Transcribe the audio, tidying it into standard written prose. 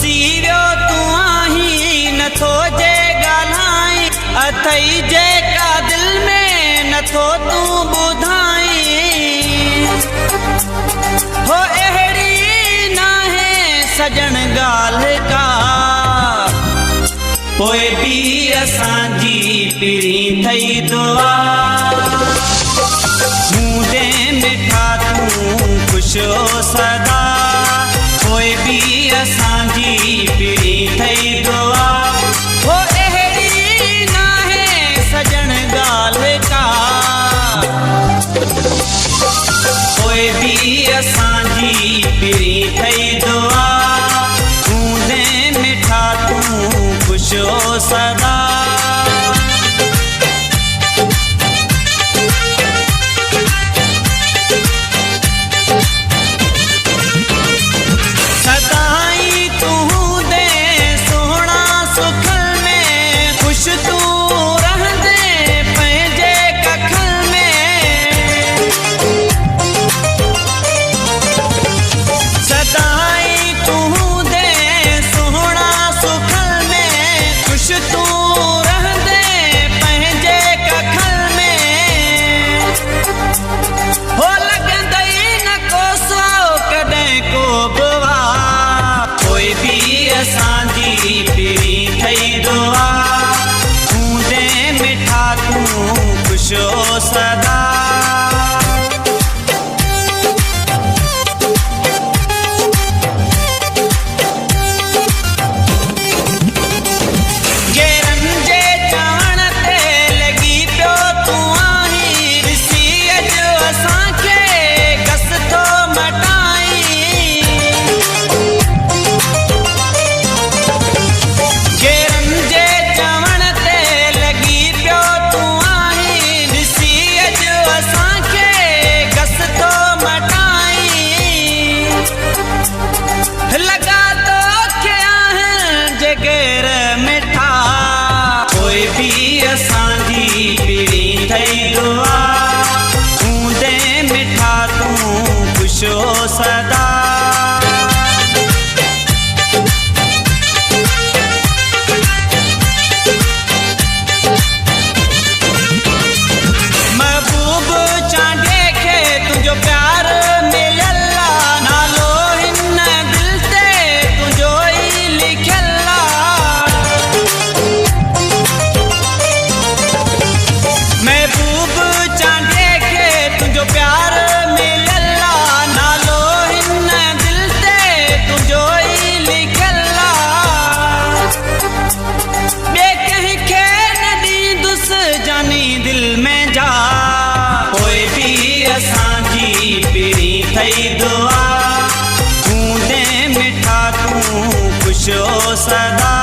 घुसी वियो तू आहीं नथो जे ॻाल्हाई अथई जेका दिल में नथो तू ॿुधाई हो अहिड़ी नाहे सजण ॻाल्हि का पोइ बि असांजी पीड़ी थई दुआ मुंदे मिठा तू खुश हो सदा पोइ बि असांजी पीड़ी थई दुआ हो अहिड़ी नाहे सजण ॻाल्हि का पोइ बि असांजी पीड़ी थई दुआ मुंदे मिठा तू खुश हो सदा असांजी पीड़ी थई दुआ मुंदे मिठा तू खुश हो सदा असांजी पीड़ी थई दुआ मुंदे मिठा तू खुश हो सदा महबूब चांडे खे तुंहिंजो प्यार मिलियल नालो हिन दिल ते तुंहिंजो ई लिखियल महबूब चांडे खे तुंहिंजो प्यार मिलियल नालो हिन दिल ते तुंहिंजो ई लिखियल ॿिए कंहिंखे न ॾींदुसि जानी दिल में जा पोइ बि असांजी पीड़ी थई दुआ मुंदे मिठा तू खुश हो सदा